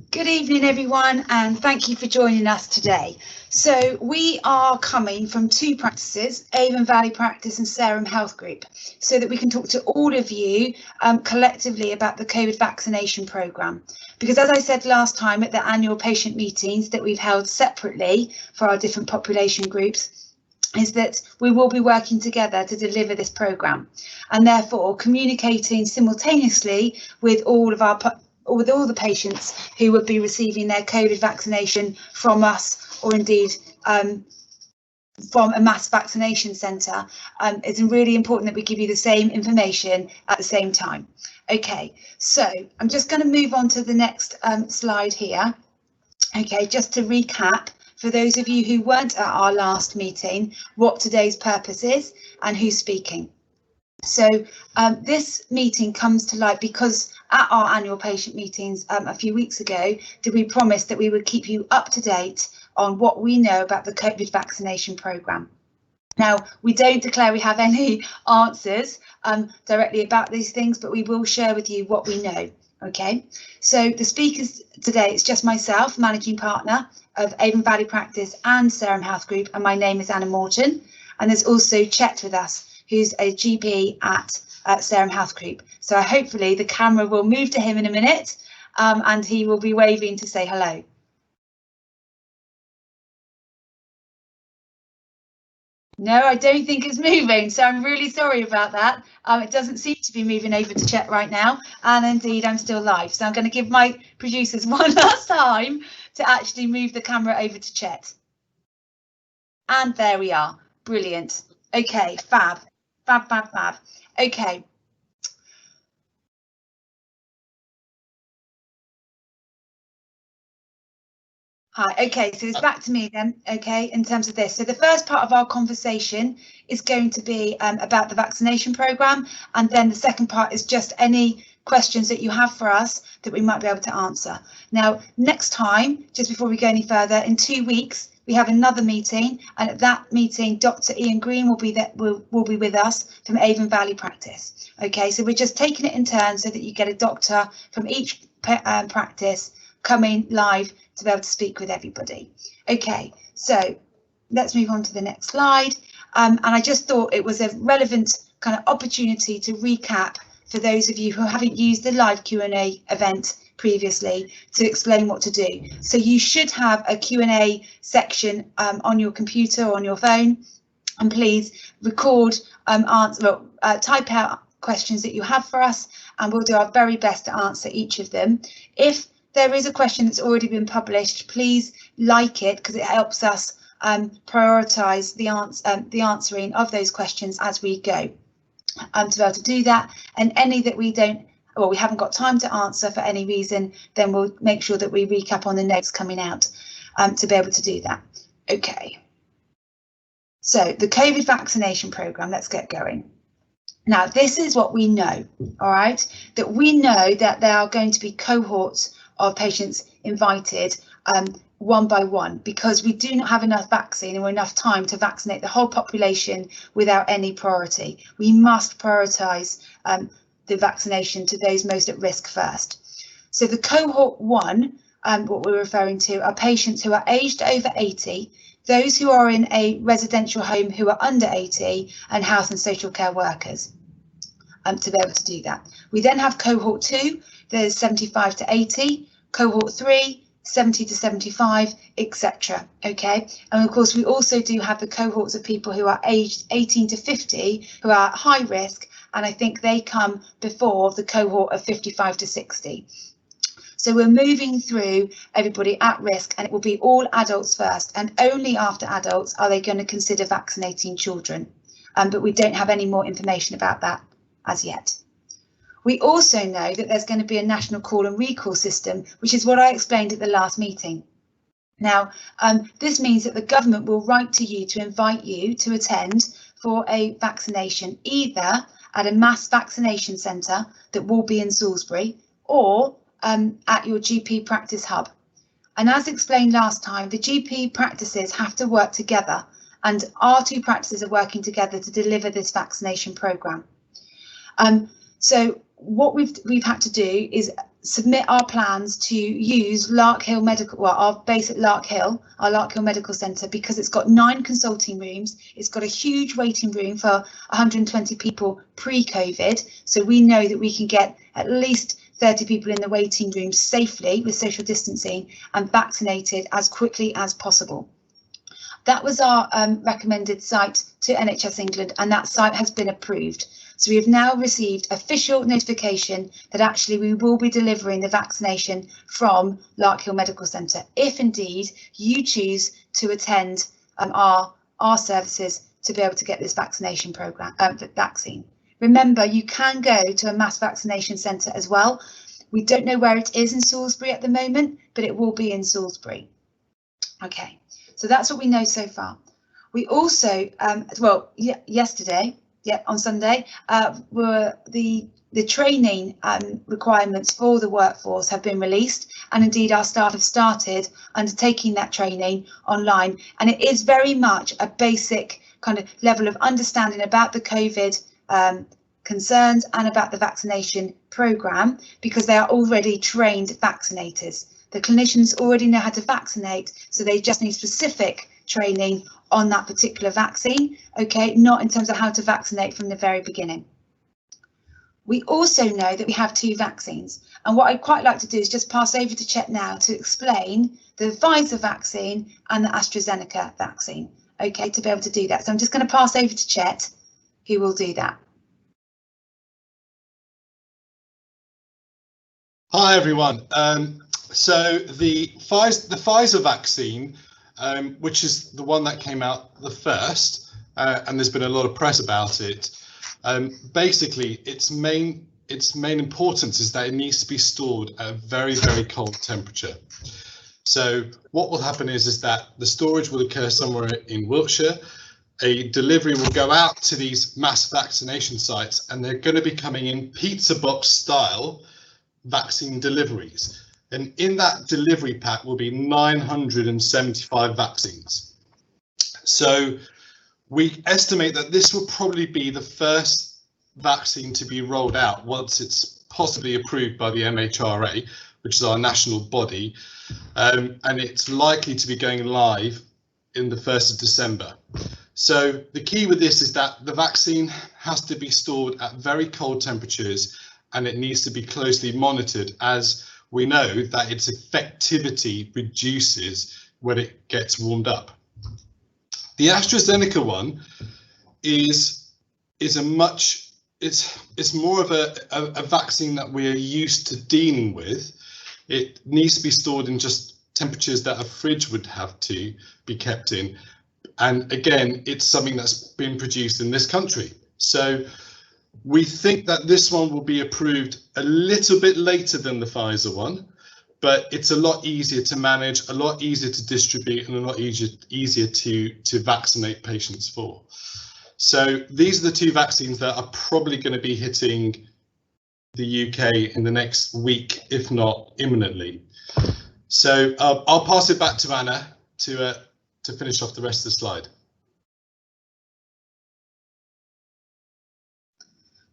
Good evening, everyone, and thank you for joining us today. So we are coming from two practices, Avon Valley Practice and Sarum Health Group, so that we can talk to all of you collectively about the COVID vaccination programme. Because as I said last time at the annual patient meetings that we've held separately for our different population groups, is that we will be working together to deliver this programme, and therefore communicating simultaneously with all the patients who would be receiving their COVID vaccination from us, or indeed from a mass vaccination centre. It's really important that we give you the same information at the same time. Okay, so I'm just going to move on to the next slide here. Okay, just to recap, for those of you who weren't at our last meeting, what today's purpose is and who's speaking. So this meeting comes to light because at our annual patient meetings a few weeks ago, did we promise that we would keep you up to date on what we know about the COVID vaccination programme. Now, we don't declare we have any answers directly about these things, but we will share with you what we know. Okay, so the speakers today, it's just myself, managing partner of Avon Valley Practice and Sarum Health Group, and my name is Anna Morton, and there's also Chet with us, who's a GP at Sarum Health Group. So hopefully the camera will move to him in a minute and he will be waving to say hello. No, I don't think it's moving, so I'm really sorry about that. It doesn't seem to be moving over to Chet right now, and indeed I'm still live. So I'm going to give my producers one last time to actually move the camera over to Chet. And there we are. Brilliant. Okay, fab. Okay. Hi, okay, so it's back to me then, okay, in terms of this. So the first part of our conversation is going to be about the vaccination programme, and then the second part is just any questions that you have for us that we might be able to answer. Now, next time, just before we go any further, in 2 weeks, we have another meeting, and at that meeting, Dr. Ian Green will be with us from Avon Valley Practice. Okay, so we're just taking it in turn so that you get a doctor from each practice coming live to be able to speak with everybody. Okay, so let's move on to the next slide. And I just thought it was a relevant kind of opportunity to recap for those of you who haven't used the live Q&A event previously to explain what to do. So you should have a Q&A section on your computer or on your phone, and please record, type out questions that you have for us, and we'll do our very best to answer each of them. If there is a question that's already been published, please like it, because it helps us prioritise the answering of those questions as we go. To be able to do that, and any that we haven't got time to answer for any reason, then we'll make sure that we recap on the notes coming out to be able to do that. Okay. So the COVID vaccination programme, let's get going. Now, this is what we know, all right, that we know that there are going to be cohorts of patients invited one by one, because we do not have enough vaccine or enough time to vaccinate the whole population without any priority. We must prioritise the vaccination to those most at risk first. So the cohort 1, what we're referring to, are patients who are aged over 80, those who are in a residential home who are under 80, and health and social care workers to be able to do that. We then have cohort 2, there's 75 to 80, cohort 3, 70 to 75, etc. Okay, and of course we also do have the cohorts of people who are aged 18 to 50 who are at high risk, and I think they come before the cohort of 55 to 60. So we're moving through everybody at risk, and it will be all adults first, and only after adults are they going to consider vaccinating children. But we don't have any more information about that as yet. We also know that there's going to be a national call and recall system, which is what I explained at the last meeting. Now, this means that the government will write to you to invite you to attend for a vaccination, either at a mass vaccination centre that will be in Salisbury, or at your GP practice hub. And as explained last time, the GP practices have to work together, and our two practices are working together to deliver this vaccination programme. So what we've had to do is submit our plans to use Lark Hill Medical, well, our base at Lark Hill Medical Centre, because it's got 9 consulting rooms. It's got a huge waiting room for 120 people pre-COVID. So we know that we can get at least 30 people in the waiting room safely with social distancing and vaccinated as quickly as possible. That was our recommended site to NHS England, and that site has been approved. So we have now received official notification that actually we will be delivering the vaccination from Lark Hill Medical Centre, if indeed you choose to attend our services to be able to get this vaccination programme, vaccine. Remember, you can go to a mass vaccination centre as well. We don't know where it is in Salisbury at the moment, but it will be in Salisbury. Okay, so that's what we know so far. We also, yesterday, on Sunday, were the training requirements for the workforce have been released, and indeed our staff have started undertaking that training online, and it is very much a basic kind of level of understanding about the COVID concerns and about the vaccination programme, because they are already trained vaccinators. The clinicians already know how to vaccinate, so they just need specific training on that particular vaccine, okay, not in terms of how to vaccinate from the very beginning. We also know that we have 2 vaccines, and what I'd quite like to do is just pass over to Chet now to explain the Pfizer vaccine and the AstraZeneca vaccine, okay, to be able to do that. So I'm just going to pass over to Chet, who will do that. Hi everyone. So the Pfizer vaccine, which is the one that came out the first, and there's been a lot of press about it. Basically, its main importance is that it needs to be stored at a very, very cold temperature. So what will happen is that the storage will occur somewhere in Wiltshire. A delivery will go out to these mass vaccination sites, and they're going to be coming in pizza box style vaccine deliveries. And in that delivery pack will be 975 vaccines. So we estimate that this will probably be the first vaccine to be rolled out once it's possibly approved by the MHRA, which is our national body, and it's likely to be going live in the 1st of December. So the key with this is that the vaccine has to be stored at very cold temperatures, and it needs to be closely monitored, as we know that its effectivity reduces when it gets warmed up. The AstraZeneca one is more of a vaccine that we are used to dealing with. It needs to be stored in just temperatures that a fridge would have to be kept in. And again, it's something that's been produced in this country. So we think that this one will be approved a little bit later than the Pfizer one, but it's a lot easier to manage, a lot easier to distribute, and a lot easier to vaccinate patients for. So these are the 2 vaccines that are probably going to be hitting the UK in the next week, if not imminently. So I'll pass it back to Anna to finish off the rest of the slide.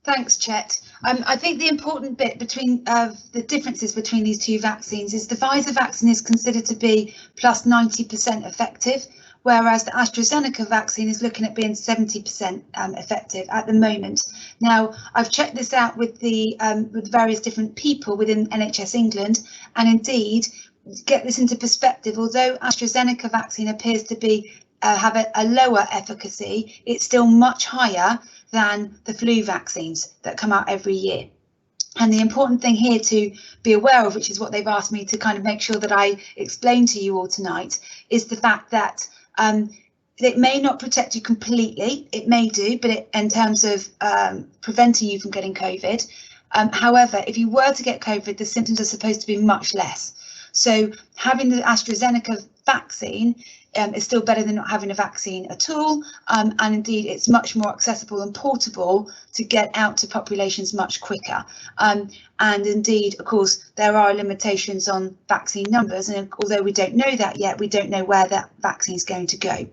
Thanks, Chet. I think the important bit between the differences between these 2 vaccines is the Pfizer vaccine is considered to be plus 90% effective, whereas the AstraZeneca vaccine is looking at being 70% effective at the moment. Now, I've checked this out with the with various different people within NHS England, and indeed, to get this into perspective, although AstraZeneca vaccine appears to be have a lower efficacy, it's still much higher than the flu vaccines that come out every year. And the important thing here to be aware of, which is what they've asked me to kind of make sure that I explain to you all tonight, is the fact that it may not protect you completely. It may do, but in terms of preventing you from getting COVID. However, if you were to get COVID, the symptoms are supposed to be much less. So having the AstraZeneca vaccine is still better than not having a vaccine at all, and indeed it's much more accessible and portable to get out to populations much quicker. And indeed, of course, there are limitations on vaccine numbers, and although we don't know that yet, we don't know where that vaccine is going to go.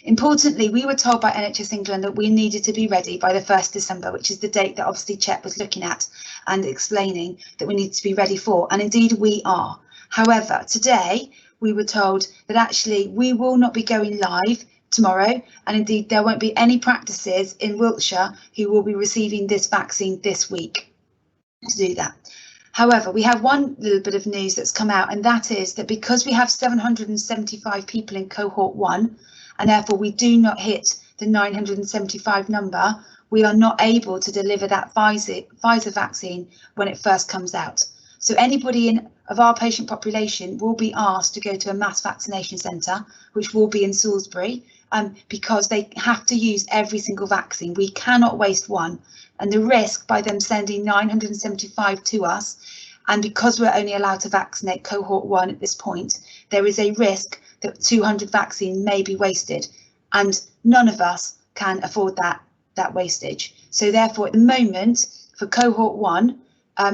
Importantly, we were told by NHS England that we needed to be ready by the 1st December, which is the date that obviously Chet was looking at and explaining that we need to be ready for, and indeed we are. However, today we were told that actually we will not be going live tomorrow, and indeed there won't be any practices in Wiltshire who will be receiving this vaccine this week to do that. However, we have one little bit of news that's come out, and that is that because we have 775 people in cohort 1, and therefore we do not hit the 975 number, we are not able to deliver that Pfizer vaccine when it first comes out. So anybody of our patient population will be asked to go to a mass vaccination centre, which will be in Salisbury, because they have to use every single vaccine. We cannot waste one. And the risk by them sending 975 to us, and because we're only allowed to vaccinate cohort 1 at this point, there is a risk that 200 vaccine may be wasted, and none of us can afford that wastage. So therefore, at the moment, for cohort 1,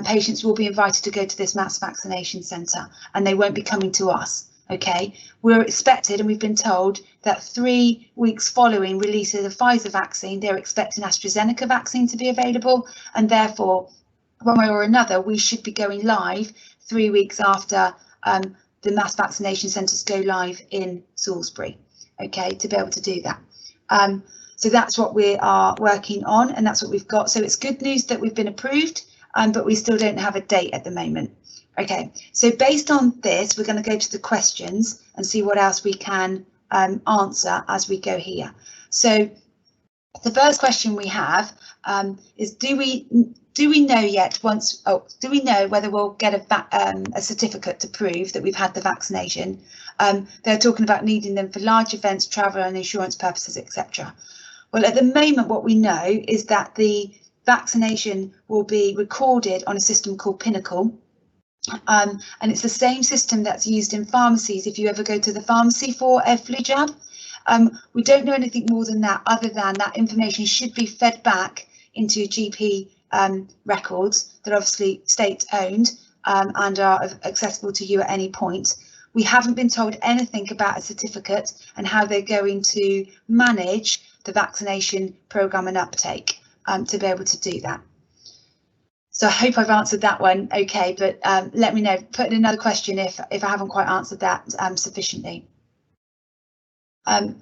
patients will be invited to go to this mass vaccination centre, and they won't be coming to us. OK, we're expected, and we've been told that 3 weeks following release of the Pfizer vaccine, they're expecting AstraZeneca vaccine to be available, and therefore, one way or another, we should be going live 3 weeks after the mass vaccination centres go live in Salisbury. OK, to be able to do that. So that's what we are working on, and that's what we've got. So it's good news that we've been approved, but we still don't have a date at the moment. OK, so based on this, we're going to go to the questions and see what else we can answer as we go here. So the first question we have is, do we know yet do we know whether we'll get a certificate to prove that we've had the vaccination? They're talking about needing them for large events, travel and insurance purposes, etc. Well, at the moment, what we know is that the vaccination will be recorded on a system called Pinnacle. And it's the same system that's used in pharmacies if you ever go to the pharmacy for a flu jab. We don't know anything more than that, other than that information should be fed back into your GP records that are obviously state owned and are accessible to you at any point. We haven't been told anything about a certificate and how they're going to manage the vaccination programme and uptake to be able to do that. So I hope I've answered that one OK, but let me know, put in another question if I haven't quite answered that sufficiently. The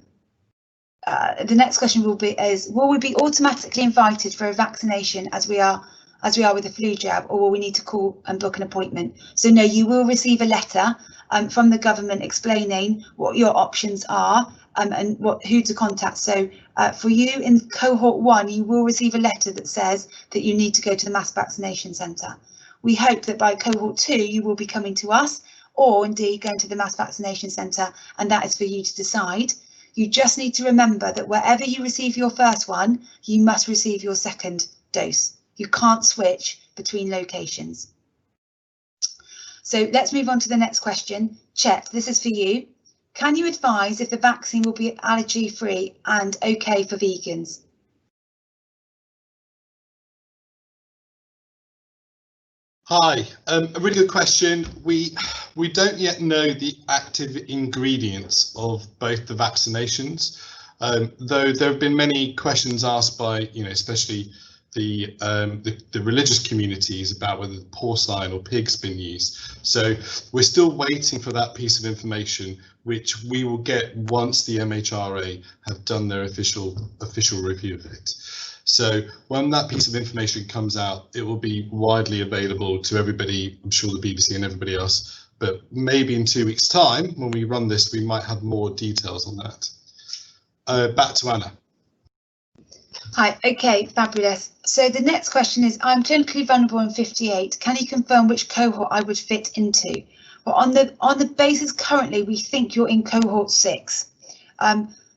next question will we be automatically invited for a vaccination as we are with the flu jab, or will we need to call and book an appointment? So no, you will receive a letter from the government explaining what your options are and who to contact. So for you in cohort 1, you will receive a letter that says that you need to go to the mass vaccination centre. We hope that by cohort 2, you will be coming to us, or indeed going to the mass vaccination centre, and that is for you to decide. You just need to remember that wherever you receive your first one, you must receive your second dose. You can't switch between locations. So let's move on to the next question. Chet, this is for you. Can you advise if the vaccine will be allergy free and OK for vegans? Hi, a really good question. We don't yet know the active ingredients of both the vaccinations, though there have been many questions asked by, especially the religious communities about whether porcine or pig's been used. So we're still waiting for that piece of information, which we will get once the MHRA have done their official review of it. So when that piece of information comes out, it will be widely available to everybody, I'm sure the BBC and everybody else, but maybe in 2 weeks' time, when we run this, we might have more details on that. Back to Anna. Hi, OK, fabulous. So the next question is, I'm clinically vulnerable in 58. Can you confirm which cohort I would fit into? Well, on the basis currently, we think you're in cohort 6.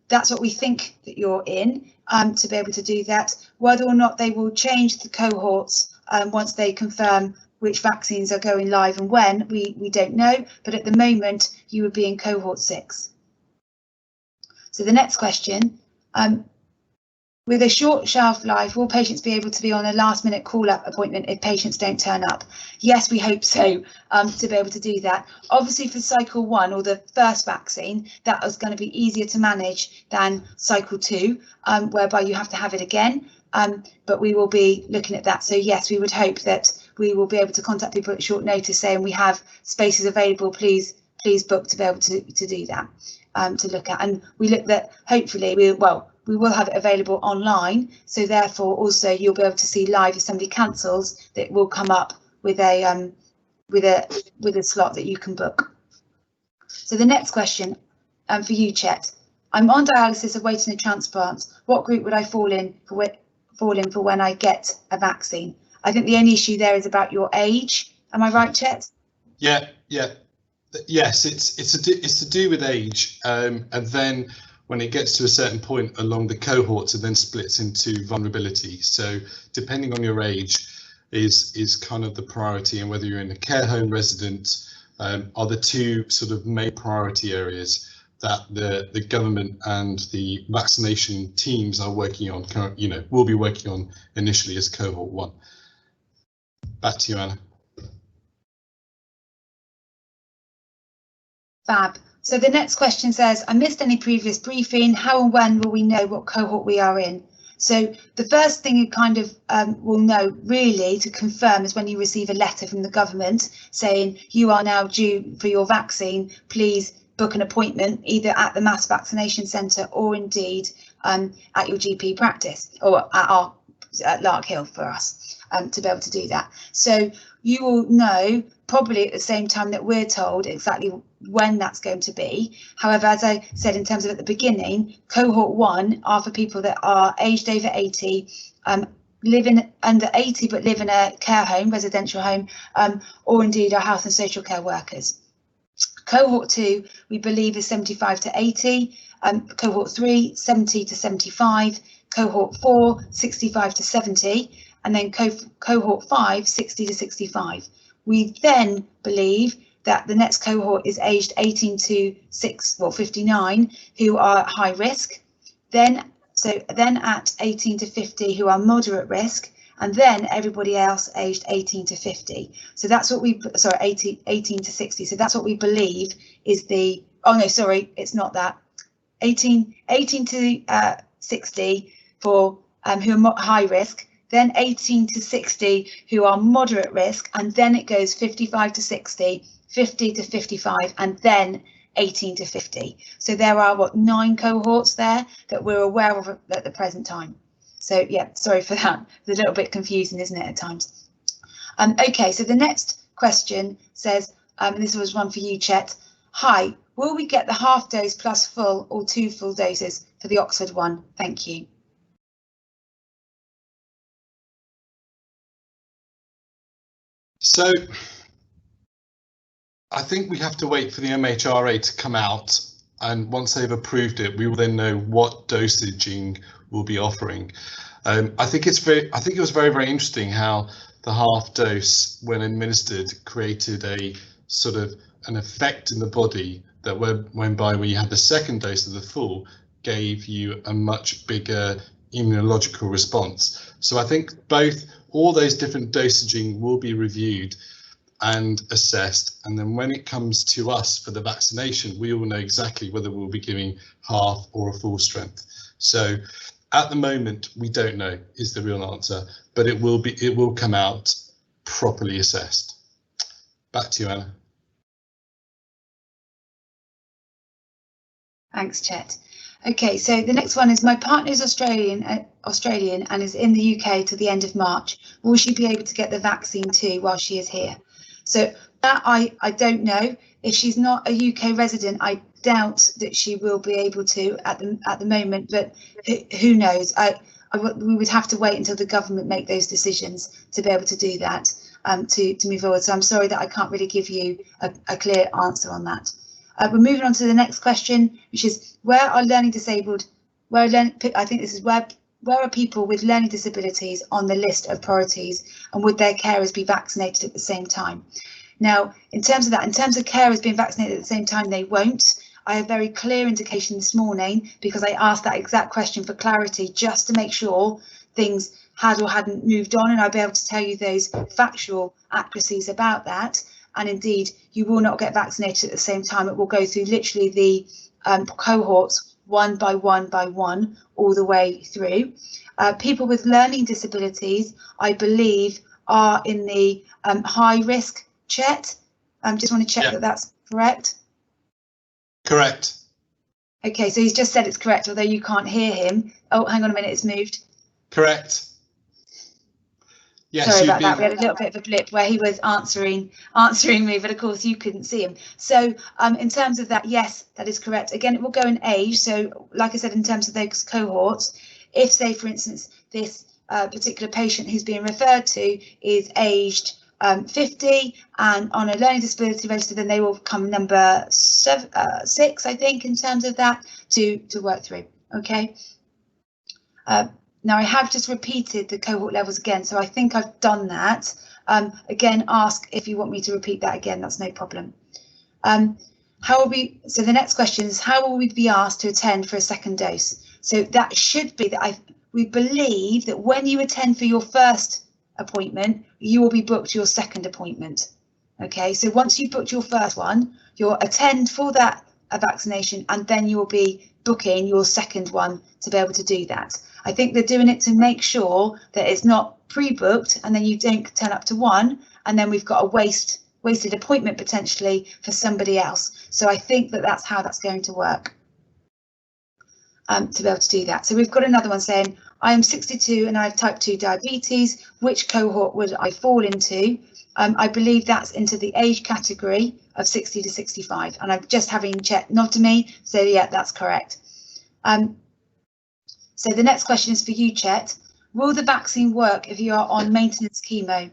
That's what we think that you're in. To be able to do that, whether or not they will change the cohorts once they confirm which vaccines are going live and when, we don't know, but at the moment you would be in cohort 6. So the next question, With a short shelf life, will patients be able to be on a last-minute call-up appointment if patients don't turn up? Yes, we hope so, to be able to do that. Obviously, for cycle 1 or the first vaccine, that is going to be easier to manage than cycle 2, whereby you have to have it again. But we will be looking at that. So yes, we would hope that we will be able to contact people at short notice saying we have spaces available, please book, to be able to do that, to look at. And we look that hopefully we will have it available online, so therefore also you'll be able to see live if somebody cancels, that will come up with a slot that you can book. So the next question for you, Chet. I'm on dialysis awaiting a transplant. What group would I fall in for when I get a vaccine? I think the only issue there is about your age. Am I right, Chet? Yeah. Yes, it's to do with age, and then when it gets to a certain point along the cohorts, it then splits into vulnerability. So depending on your age is kind of the priority, and whether you're in a care home resident are the two sort of main priority areas that the government and the vaccination teams are working on, will be working on initially as cohort 1. Back to you, Anna. Fab. So the next question says, I missed any previous briefing. How and when will we know what cohort we are in? So the first thing you kind of will know really to confirm is when you receive a letter from the government saying you are now due for your vaccine. Please book an appointment either at the mass vaccination centre or indeed at your GP practice, or at Lark Hill for us, to be able to do that. So you will know probably at the same time that we're told exactly when that's going to be. However, as I said, in terms of at the beginning, cohort 1 are for people that are aged over 80, living under 80 but live in a care home, residential home, or indeed are health and social care workers. Cohort 2, we believe, is 75 to 80, cohort 3, 70 to 75, cohort 4, 65 to 70, and then cohort 5, 60 to 65. We then believe that the next cohort is aged 18 to 59, who are at high risk. Then at 18 to 50, who are moderate risk, and then everybody else aged 18 to 50. So that's what 18 to 60. So that's what we believe is the, oh no, sorry, it's not that. 18 to 60 for who are high risk, then 18 to 60 who are moderate risk, and then it goes 55 to 60, 50 to 55, and then 18 to 50. So there are 9 cohorts there that we're aware of at the present time. So yeah, sorry for that. It's a little bit confusing, isn't it, at times? Okay, so the next question says, and this was one for you, Chet. Hi, will we get the half dose plus full or 2 full doses for the Oxford one? Thank you. So I think we have to wait for the MHRA to come out, and once they've approved it, we will then know what dosaging we'll be offering. I think it was very, very interesting how the half dose, when administered, created a sort of an effect in the body that whereby when you had the second dose of the full, gave you a much bigger immunological response. So I think all those different dosaging will be reviewed and assessed, and then when it comes to us for the vaccination, we will know exactly whether we'll be giving half or a full strength. So at the moment, we don't know is the real answer, but it will come out properly assessed. Back to you, Anna. Thanks, Chet. Okay, so the next one is, my partner is Australian and is in the UK till the end of March. Will she be able to get the vaccine too while she is here? So that I don't know. If she's not a UK resident, I doubt that she will be able to at the moment, but who knows? We would have to wait until the government make those decisions to be able to do that, to move forward. So I'm sorry that I can't really give you a clear answer on that. We're moving on to the next question, which is, where are learning disabled? I think this is where are people with learning disabilities on the list of priorities, and would their carers be vaccinated at the same time? Now, in terms of carers being vaccinated at the same time, they won't. I have very clear indication this morning because I asked that exact question for clarity, just to make sure things had or hadn't moved on, and I'll be able to tell you those factual accuracies about that. And indeed, you will not get vaccinated at the same time. It will go through literally the cohorts one by one all the way through. People with learning disabilities, I believe, are in the high risk chat. Just want to check that that's correct. Correct. Okay, so he's just said it's correct, although you can't hear him. Oh, hang on a minute, it's moved. Correct. Yes, sorry about that. We had a little bit of a blip where he was answering me, but of course you couldn't see him. So in terms of that, yes, that is correct. Again, it will go in age. So like I said, in terms of those cohorts, if say, for instance, this particular patient who's being referred to is aged 50 and on a learning disability register, then they will come number 6, I think, in terms of that to work through. OK. Now I have just repeated the cohort levels again, so I think I've done that. Again, ask if you want me to repeat that again, that's no problem. So the next question is, how will we be asked to attend for a second dose? So that should be that we believe that when you attend for your first appointment, you will be booked your second appointment. OK, so once you've booked your first one, you'll attend for that vaccination, and then you'll be booking your second one to be able to do that. I think they're doing it to make sure that it's not pre-booked and then you don't turn up to one and then we've got a wasted appointment potentially for somebody else. So I think that that's how that's going to work, to be able to do that. So we've got another one saying, I am 62 and I have type 2 diabetes. Which cohort would I fall into? I believe that's into the age category of 60 to 65. And I'm just having checked, not to me. So yeah, that's correct. So the next question is for you, Chet. Will the vaccine work if you are on maintenance chemo?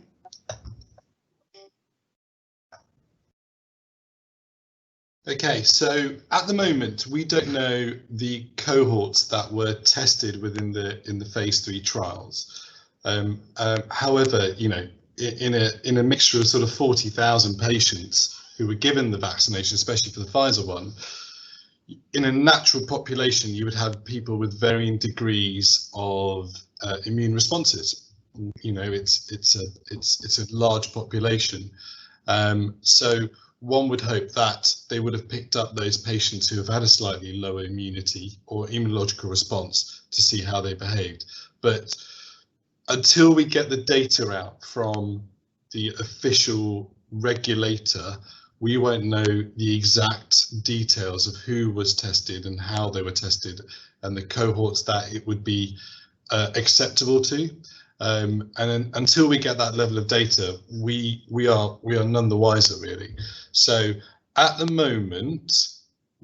OK, so at the moment, we don't know the cohorts that were tested within the phase 3 trials. However, you know, in a mixture of sort of 40,000 patients who were given the vaccination, especially for the Pfizer one, in a natural population, you would have people with varying degrees of immune responses. You know, it's a large population, so one would hope that they would have picked up those patients who have had a slightly lower immunity or immunological response to see how they behaved. But until we get the data out from the official regulator, we won't know the exact details of who was tested and how they were tested and the cohorts that it would be acceptable to. And until we get that level of data, we are none the wiser, really. So at the moment,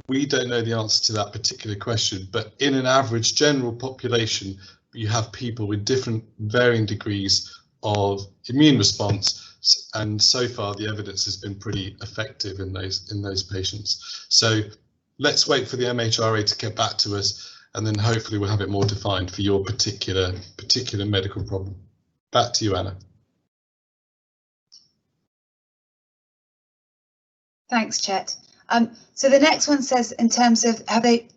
we don't know the answer to that particular question. But in an average general population, you have people with different varying degrees of immune response. And so far, the evidence has been pretty effective in those patients. So let's wait for the MHRA to get back to us, and then hopefully we'll have it more defined for your particular medical problem. Back to you, Anna. Thanks, Chet. So the next one says, in terms of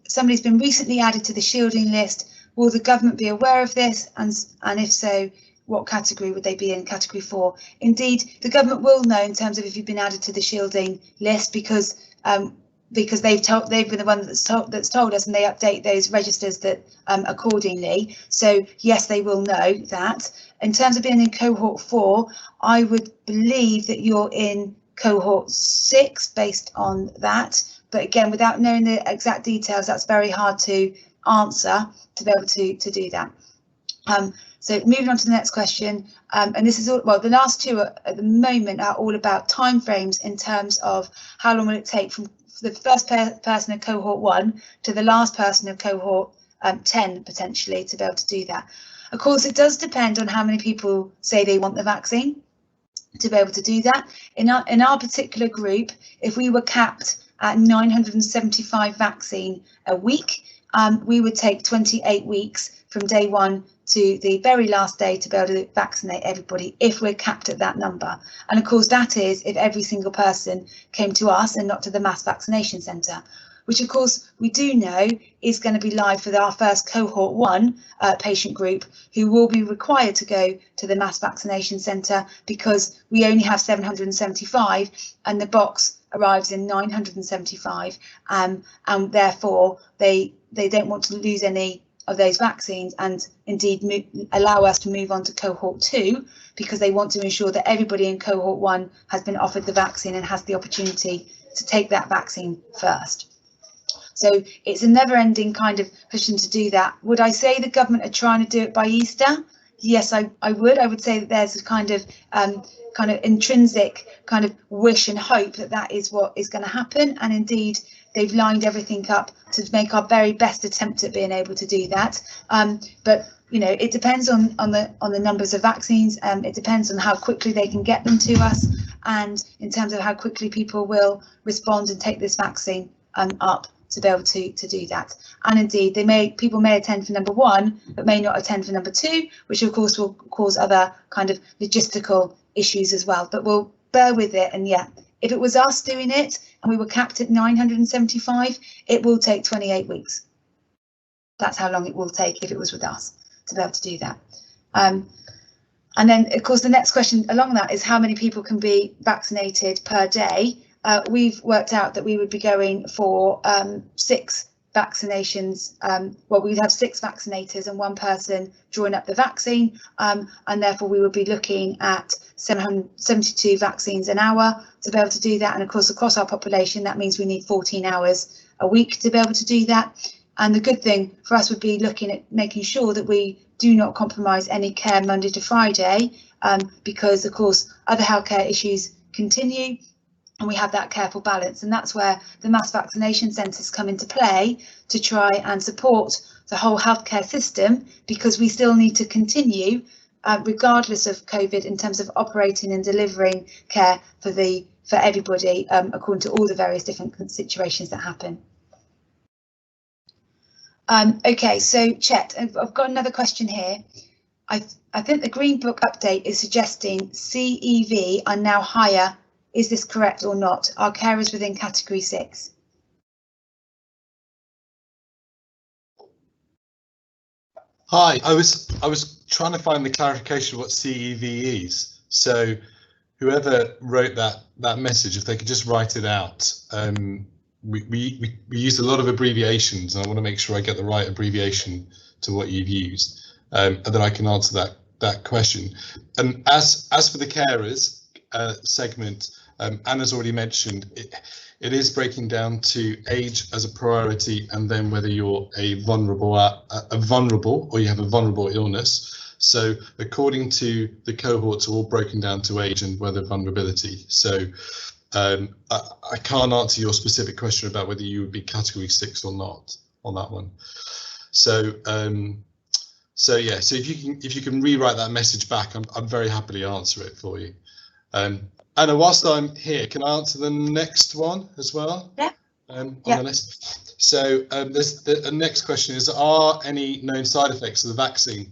somebody's been recently added to the shielding list, will the government be aware of this? And if so, what category would they be in? Category 4. Indeed, the government will know in terms of if you've been added to the shielding list, because they've been the ones that's told us, and they update those registers that accordingly. So yes, they will know that. In terms of being in cohort 4, I would believe that you're in cohort 6 based on that. But again, without knowing the exact details, that's very hard to answer to be able to do that. So moving on to the next question, and this is all, well, the last two at the moment are all about timeframes in terms of how long will it take from the first person of cohort 1 to the last person of cohort 10 potentially to be able to do that. Of course, it does depend on how many people say they want the vaccine to be able to do that. In our particular group, if we were capped at 975 vaccine a week, we would take 28 weeks from day 1 to the very last day to be able to vaccinate everybody if we're capped at that number. And of course, that is if every single person came to us and not to the mass vaccination centre. which of course we do know is going to be live for our first cohort 1 patient group, who will be required to go to the mass vaccination centre because we only have 775 and the box arrives in 975, and therefore they don't want to lose any of those vaccines, and indeed allow us to move on to cohort 2, because they want to ensure that everybody in cohort 1 has been offered the vaccine and has the opportunity to take that vaccine first. So it's a never-ending kind of pushing to do that. Would I say the government are trying to do it by Easter? Yes, I would. I would say that there's a kind of intrinsic kind of wish and hope that that is what is going to happen, and indeed they've lined everything up to make our very best attempt at being able to do that. But you know, it depends on the numbers of vaccines. It depends on how quickly they can get them to us, and in terms of how quickly people will respond and take this vaccine up to be able to do that. And indeed, people may attend for number 1, but may not attend for number 2, which of course will cause other kind of logistical issues as well. But we'll bear with it. And yeah, if it was us doing it and we were capped at 975, it will take 28 weeks. That's how long it will take if it was with us to be able to do that. And then, of course, the next question along that is how many people can be vaccinated per day. We've worked out that we would be going for 6 vaccinations. Well, we'd have 6 vaccinators and 1 person drawing up the vaccine, and therefore we would be looking at 772 vaccines an hour to be able to do that. And of course, across our population, that means we need 14 hours a week to be able to do that. And the good thing for us would be looking at making sure that we do not compromise any care Monday to Friday, because of course other healthcare issues continue, and we have that careful balance. And that's where the mass vaccination centres come into play to try and support the whole healthcare system, because we still need to continue regardless of COVID in terms of operating and delivering care for everybody according to all the various different situations that happen. OK, so Chet, I've got another question here. I think the Green Book update is suggesting CEV are now higher. Is this correct or not? Are carers within category 6? Hi, I was trying to find the clarification of what CEV is. So whoever wrote that message, if they could just write it out. We used a lot of abbreviations, and I want to make sure I get the right abbreviation to what you've used, and then I can answer that question. And as for the carers segment, Anna's already mentioned it is breaking down to age as a priority, and then whether you're a vulnerable or you have a vulnerable illness. So according to the cohorts, are all broken down to age and whether vulnerability. So I can't answer your specific question about whether you would be category 6 or not on that one. So so yeah, so if you can rewrite that message back, I'm very happy to answer it for you. Anna, whilst I'm here, can I answer the next one as well? Yeah. On the list. So the next question is, are any known side effects of the vaccine?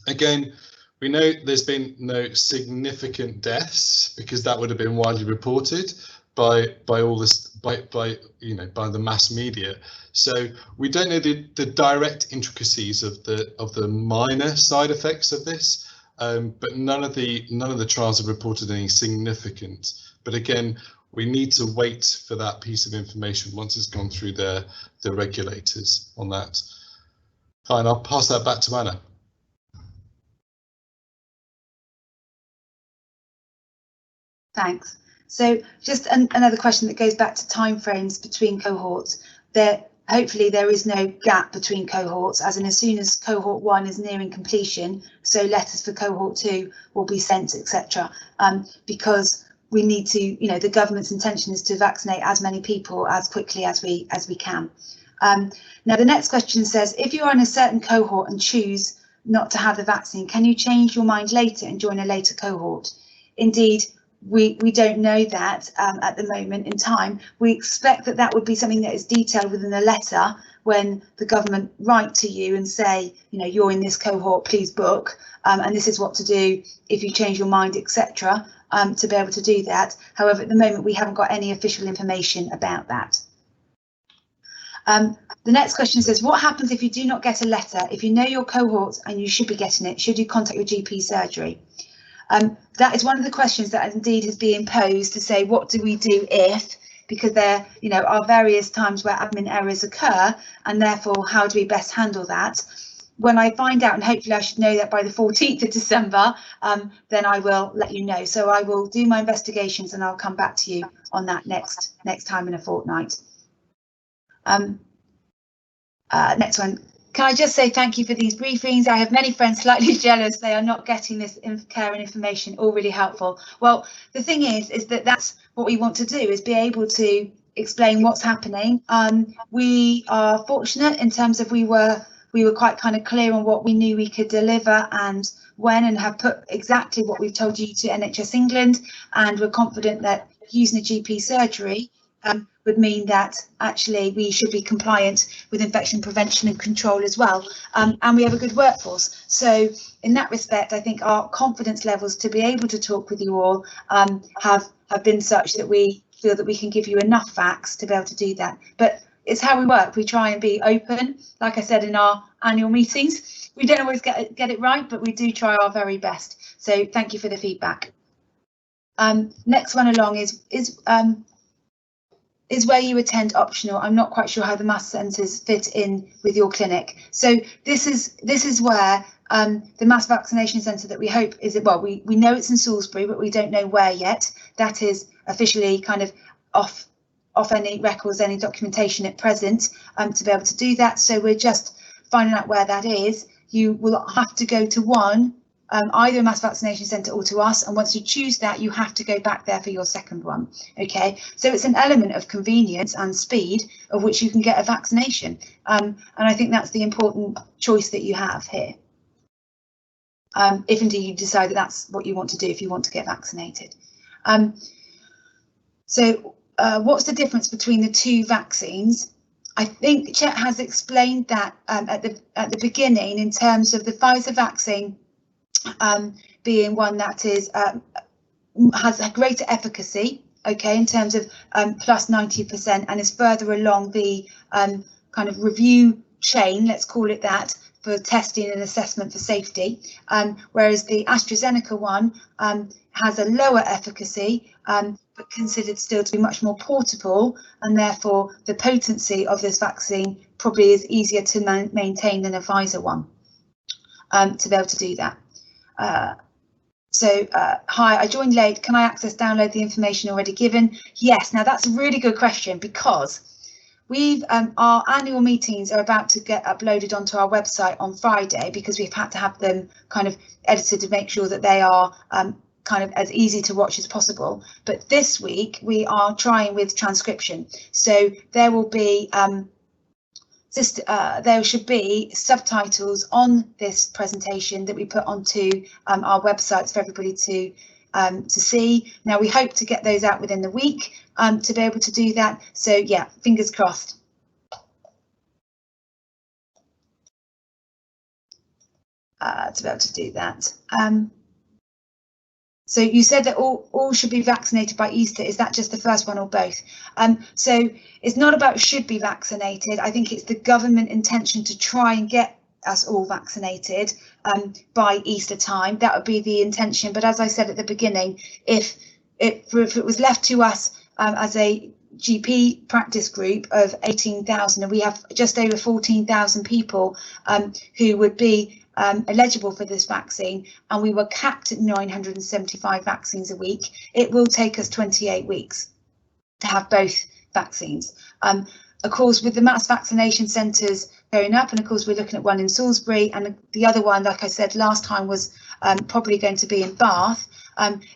Again, we know there's been no significant deaths, because that would have been widely reported by all this by the mass media. So we don't know the direct intricacies of the minor side effects of this. But none of the trials have reported any significant. But again, we need to wait for that piece of information once it's gone through the regulators on that. Fine, I'll pass that back to Anna. Thanks. So just another question that goes back to timeframes between cohorts. Hopefully there is no gap between cohorts, as in as soon as cohort 1 is nearing completion, so letters for cohort 2 will be sent, etc. Because we need to, the government's intention is to vaccinate as many people as quickly as we can. Now the next question says, if you are in a certain cohort and choose not to have the vaccine, can you change your mind later and join a later cohort? Indeed, we don't know that at the moment in time. We expect that would be something that is detailed within a letter when the government write to you and say, you're in this cohort, please book, and this is what to do if you change your mind, etc. To be able to do that. However, at the moment we haven't got any official information about that. The next question says, what happens if you do not get a letter? If you know your cohorts and you should be getting it, should you contact your GP surgery? That is one of the questions that indeed is being posed to say, what do we do if, because there, you know, are various times where admin errors occur, and therefore how do we best handle that? When I find out, and hopefully I should know that by the 14th of December, then I will let you know. So I will do my investigations and I'll come back to you on that next time in a fortnight. Next one. Can I just say thank you for these briefings? I have many friends slightly jealous they are not getting this care and information, all really helpful. Well, the thing is that that's what we want to do, is be able to explain what's happening. We are fortunate in terms of we were quite kind of clear on what we knew we could deliver and when, and have put exactly what we've told you to NHS England, and we're confident that using a GP surgery would mean that actually we should be compliant with infection prevention and control as well, and we have a good workforce. So in that respect, I think our confidence levels to be able to talk with you all have been such that we feel that we can give you enough facts to be able to do that. But it's how we work. We try and be open. Like I said in our annual meetings, we don't always get it right, but we do try our very best. So thank you for the feedback. Next one along is where you attend optional. I'm not quite sure how the mass centres fit in with your clinic. So this is where the mass vaccination centre that we hope is, well, we know it's in Salisbury, but we don't know where yet. That is officially kind of off any records, any documentation at present, to be able to do that. So we're just finding out where that is. You will have to go to one, either a mass vaccination centre or to us, and once you choose that, you have to go back there for your second one. Okay, so it's an element of convenience and speed of which you can get a vaccination, and I think that's the important choice that you have here, if indeed you decide that that's what you want to do, if you want to get vaccinated. So what's the difference between the two vaccines? I think Chet has explained that at the beginning, in terms of the Pfizer vaccine being one that is has a greater efficacy, okay, in terms of plus 90%, and is further along the kind of review chain, let's call it that, for testing and assessment for safety, whereas the AstraZeneca one has a lower efficacy, but considered still to be much more portable, and therefore the potency of this vaccine probably is easier to maintain than a Pfizer one, to be able to do that. Hi, I joined late. Can I download the information already given? Yes. Now that's a really good question, because we've our annual meetings are about to get uploaded onto our website on Friday, because we've had to have them kind of edited to make sure that they are kind of as easy to watch as possible. But this week we are trying with transcription, so there will be there should be subtitles on this presentation that we put onto our websites for everybody to see. Now we hope to get those out within the week to be able to do that. So yeah, fingers crossed. To be able to do that. So you said that all should be vaccinated by Easter. Is that just the first one or both? So it's not about should be vaccinated. I think it's the government intention to try and get us all vaccinated by Easter time. That would be the intention. But as I said at the beginning, if it was left to us as a GP practice group of 18,000, and we have just over 14,000 people who would be eligible for this vaccine, and we were capped at 975 vaccines a week, it will take us 28 weeks to have both vaccines. Of course, with the mass vaccination centres going up, and of course we're looking at one in Salisbury, and the other one, like I said last time, was probably going to be in Bath.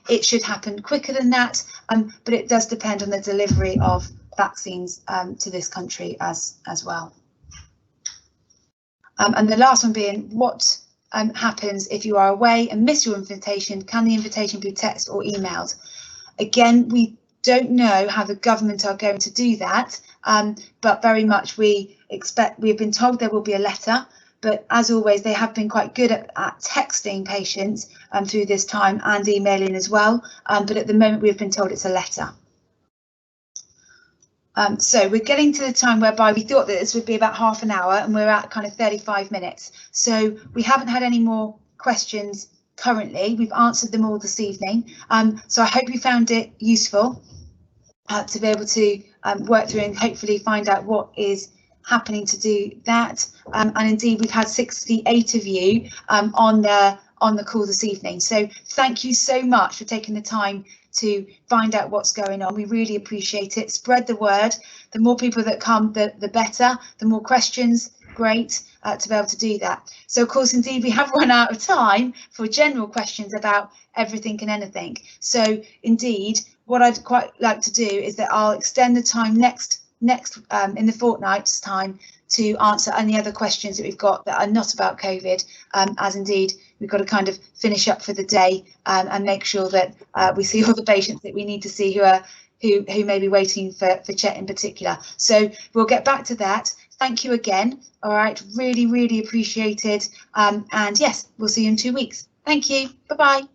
It should happen quicker than that, but it does depend on the delivery of vaccines to this country as well. And the last one being, what happens if you are away and miss your invitation? Can the invitation be text or emailed? Again, we don't know how the government are going to do that, but very much we've been told there will be a letter, but as always, they have been quite good at texting patients through this time and emailing as well, but at the moment we've been told it's a letter. So we're getting to the time whereby we thought that this would be about half an hour, and we're at kind of 35 minutes. So we haven't had any more questions currently. We've answered them all this evening. So I hope you found it useful to be able to work through and hopefully find out what is happening to do that. And indeed, we've had 68 of you on the call this evening. So thank you so much for taking the time to find out what's going on. We really appreciate it. Spread the word. The more people that come, the better. The more questions, great, to be able to do that. So of course, indeed, we have run out of time for general questions about everything and anything. So indeed, what I'd quite like to do is that I'll extend the time next in the fortnight's time to answer any other questions that we've got that are not about COVID, as indeed we've got to kind of finish up for the day and make sure that we see all the patients that we need to see who may be waiting for Chet in particular. So we'll get back to that. Thank you again. All right, really appreciated. And yes, we'll see you in 2 weeks. Thank you. Bye-bye.